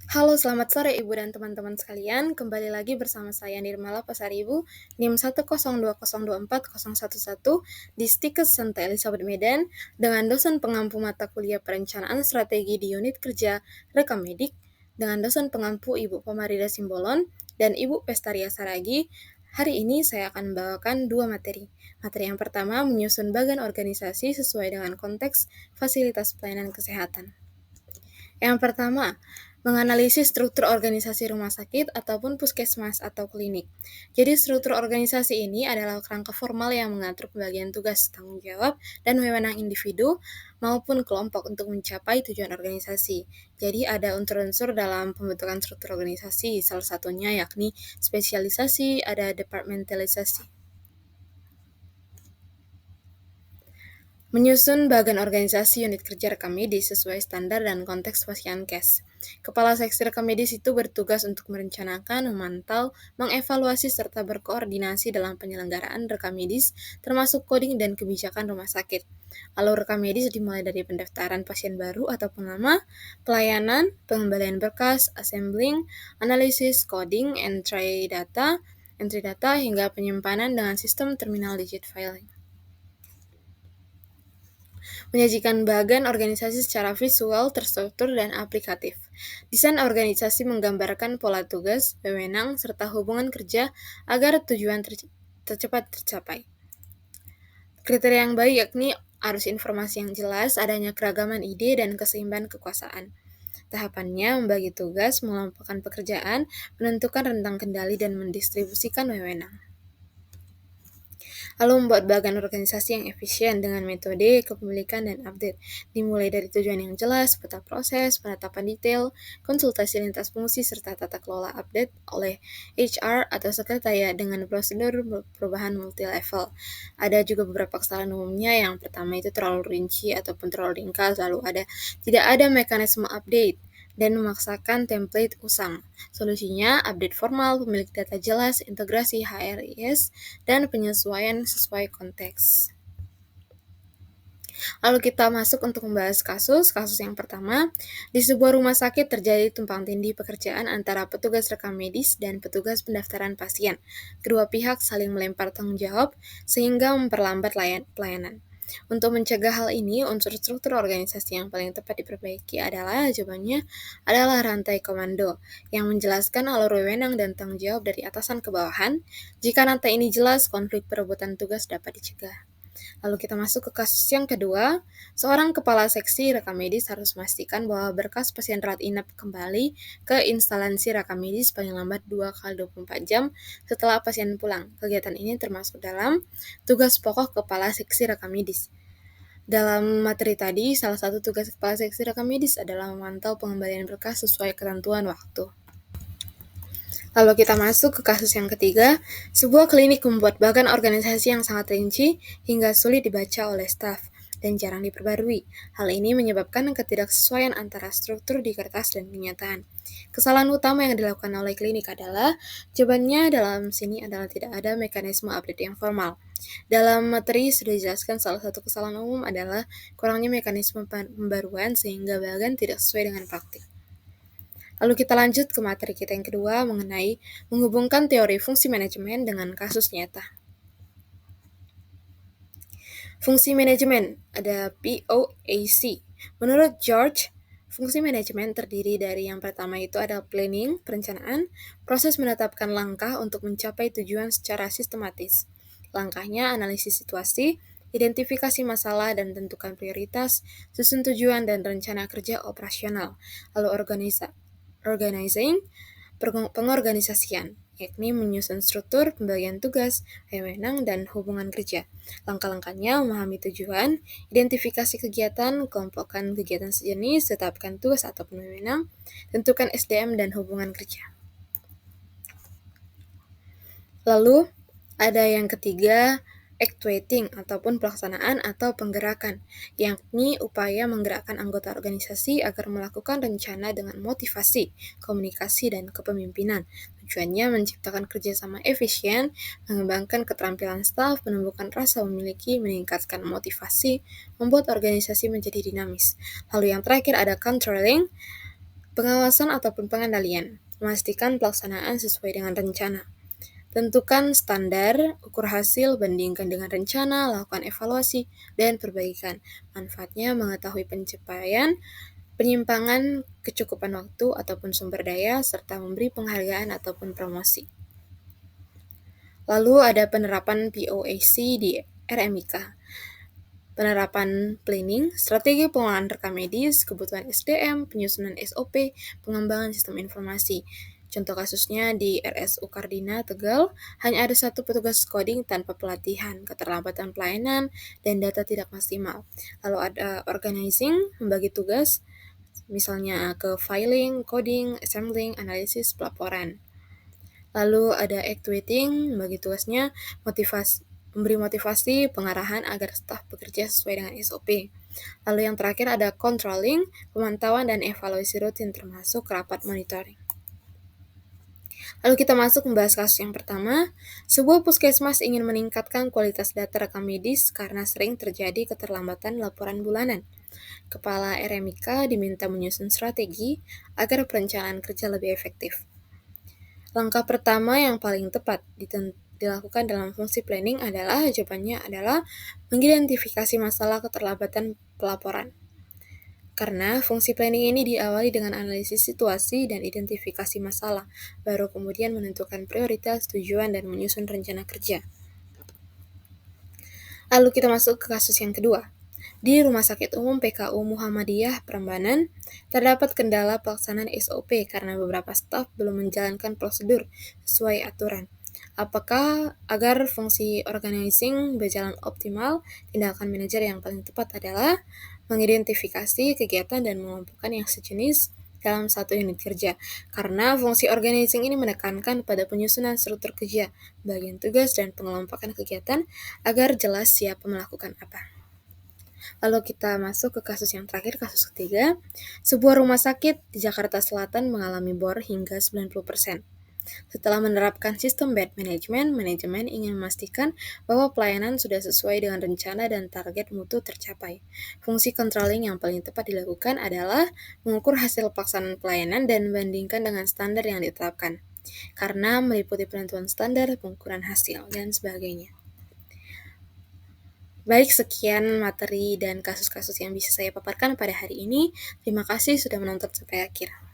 Halo, selamat sore Ibu dan teman-teman sekalian. Kembali lagi bersama saya Nirmala Pasaribu, NIM 102024011 di Stikes Santai Elizabeth Medan dengan dosen pengampu mata kuliah perencanaan strategi di unit kerja Rekam Medik dengan dosen pengampu Ibu Pomarida Simbolon dan Ibu Pestaria Saragi. Hari ini saya akan membawakan dua materi. Materi yang pertama menyusun bagan organisasi sesuai dengan konteks fasilitas pelayanan kesehatan. Yang pertama, menganalisis struktur organisasi rumah sakit ataupun puskesmas atau klinik. Jadi struktur organisasi ini adalah kerangka formal yang mengatur pembagian tugas, tanggung jawab, dan wewenang individu maupun kelompok untuk mencapai tujuan organisasi. Jadi ada unsur-unsur dalam pembentukan struktur organisasi, salah satunya yakni spesialisasi, ada departementalisasi. Menyusun bagan organisasi unit kerja rekam medis sesuai standar dan konteks pasien case. Kepala seksi rekam medis itu bertugas untuk merencanakan, memantau, mengevaluasi, serta berkoordinasi dalam penyelenggaraan rekam medis, termasuk coding dan kebijakan rumah sakit. Alur rekam medis dimulai dari pendaftaran pasien baru atau penglama, pelayanan, pengembalian berkas, assembling, analisis, coding, entry data, hingga penyimpanan dengan sistem terminal digit filing. Menyajikan bagan organisasi secara visual, terstruktur, dan aplikatif. Desain organisasi menggambarkan pola tugas, wewenang, serta hubungan kerja agar tujuan tercepat tercapai. Kriteria yang baik yakni arus informasi yang jelas, adanya keragaman ide, dan keseimbangan kekuasaan. Tahapannya membagi tugas, mengelompokkan pekerjaan, menentukan rentang kendali, dan mendistribusikan wewenang. Lalu membuat bagan organisasi yang efisien dengan metode kepemilikan dan update, dimulai dari tujuan yang jelas, peta proses, penetapan detail, konsultasi lintas fungsi, serta tata kelola update oleh HR atau sekretariat dengan prosedur perubahan multi-level. Ada juga beberapa kesalahan umumnya. Yang pertama itu terlalu rinci ataupun terlalu ringkas, lalu tidak ada mekanisme update dan memaksakan template usang. Solusinya, update formal, pemilik data jelas, integrasi HRIS, dan penyesuaian sesuai konteks. Lalu kita masuk untuk membahas kasus yang pertama. Di sebuah rumah sakit terjadi tumpang tindih pekerjaan antara petugas rekam medis dan petugas pendaftaran pasien. Kedua pihak saling melempar tanggung jawab sehingga memperlambat pelayanan. Untuk mencegah hal ini, unsur struktur organisasi yang paling tepat diperbaiki adalah rantai komando yang menjelaskan alur wewenang dan tanggung jawab dari atasan ke bawahan. Jika rantai ini jelas, konflik perebutan tugas dapat dicegah. Lalu kita masuk ke kasus yang kedua. Seorang kepala seksi rekam medis harus memastikan bahwa berkas pasien rawat inap kembali ke instalasi rekam medis paling lambat 2 kali 24 jam setelah pasien pulang. Kegiatan ini termasuk dalam tugas pokok kepala seksi rekam medis. Dalam materi tadi, salah satu tugas kepala seksi rekam medis adalah memantau pengembalian berkas sesuai ketentuan waktu. Lalu kita masuk ke kasus yang ketiga. Sebuah klinik membuat bagan organisasi yang sangat rinci hingga sulit dibaca oleh staf dan jarang diperbarui. Hal ini menyebabkan ketidaksesuaian antara struktur di kertas dan kenyataan. Kesalahan utama yang dilakukan oleh klinik adalah, jawabannya dalam sini adalah tidak ada mekanisme update yang formal. Dalam materi sudah dijelaskan salah satu kesalahan umum adalah kurangnya mekanisme pembaruan sehingga bagan tidak sesuai dengan praktik. Lalu kita lanjut ke materi kita yang kedua mengenai menghubungkan teori fungsi manajemen dengan kasus nyata. Fungsi manajemen, ada POAC. Menurut George, fungsi manajemen terdiri dari yang pertama itu ada planning, perencanaan, proses menetapkan langkah untuk mencapai tujuan secara sistematis. Langkahnya analisis situasi, identifikasi masalah dan tentukan prioritas, susun tujuan dan rencana kerja operasional. Lalu organizing, pengorganisasian, yakni menyusun struktur, pembagian tugas, wewenang, dan hubungan kerja. Langkah-langkahnya memahami tujuan, identifikasi kegiatan, kelompokkan kegiatan sejenis, tetapkan tugas ataupun wewenang, tentukan SDM dan hubungan kerja. Lalu, ada yang ketiga, actuating ataupun pelaksanaan atau penggerakan, yakni upaya menggerakkan anggota organisasi agar melakukan rencana dengan motivasi, komunikasi, dan kepemimpinan. Tujuannya menciptakan kerjasama efisien, mengembangkan keterampilan staf, menumbuhkan rasa memiliki, meningkatkan motivasi, membuat organisasi menjadi dinamis. Lalu yang terakhir ada controlling, Pengawasan ataupun pengendalian, memastikan pelaksanaan sesuai dengan rencana. Tentukan standar, ukur hasil, bandingkan dengan rencana, lakukan evaluasi, dan perbaikan. Manfaatnya mengetahui pencapaian, penyimpangan, kecukupan waktu ataupun sumber daya, serta memberi penghargaan ataupun promosi. Lalu ada penerapan POAC di RMIK. Penerapan planning, strategi pengelolaan rekam medis, kebutuhan SDM, penyusunan SOP, pengembangan sistem informasi. Contoh kasusnya di RSU Kardina, Tegal, hanya ada satu petugas coding tanpa pelatihan, keterlambatan pelayanan, dan data tidak maksimal. Lalu ada organizing, membagi tugas, misalnya ke filing, coding, assembling, analisis, pelaporan. Lalu ada actuating, bagi tugasnya memberi motivasi, pengarahan agar staf bekerja sesuai dengan SOP. Lalu yang terakhir ada controlling, pemantauan dan evaluasi rutin termasuk rapat monitoring. Lalu kita masuk membahas kasus yang pertama. Sebuah puskesmas ingin meningkatkan kualitas data rekam medis karena sering terjadi keterlambatan laporan bulanan. Kepala RMIK diminta menyusun strategi agar perencanaan kerja lebih efektif. Langkah pertama yang paling tepat dilakukan dalam fungsi planning jawabannya adalah mengidentifikasi masalah keterlambatan pelaporan. Karena fungsi planning ini diawali dengan analisis situasi dan identifikasi masalah, baru kemudian menentukan prioritas, tujuan, dan menyusun rencana kerja. Lalu kita masuk ke kasus yang kedua. Di Rumah Sakit Umum PKU Muhammadiyah Prambanan, terdapat kendala pelaksanaan SOP karena beberapa staf belum menjalankan prosedur sesuai aturan. Apakah agar fungsi organizing berjalan optimal, tindakan manajer yang paling tepat adalah mengidentifikasi kegiatan dan mengumpulkan yang sejenis dalam satu unit kerja. Karena fungsi organizing ini menekankan pada penyusunan struktur kerja, bagian tugas, dan pengelompokan kegiatan agar jelas siapa melakukan apa. Lalu kita masuk ke kasus yang terakhir, kasus ketiga. Sebuah rumah sakit di Jakarta Selatan mengalami bor hingga 90%. Setelah menerapkan sistem bed management, manajemen ingin memastikan bahwa pelayanan sudah sesuai dengan rencana dan target mutu tercapai. Fungsi controlling yang paling tepat dilakukan adalah mengukur hasil pelaksanaan pelayanan dan membandingkan dengan standar yang ditetapkan, karena meliputi penentuan standar, pengukuran hasil, dan sebagainya. Baik, sekian materi dan kasus-kasus yang bisa saya paparkan pada hari ini. Terima kasih sudah menonton sampai akhir.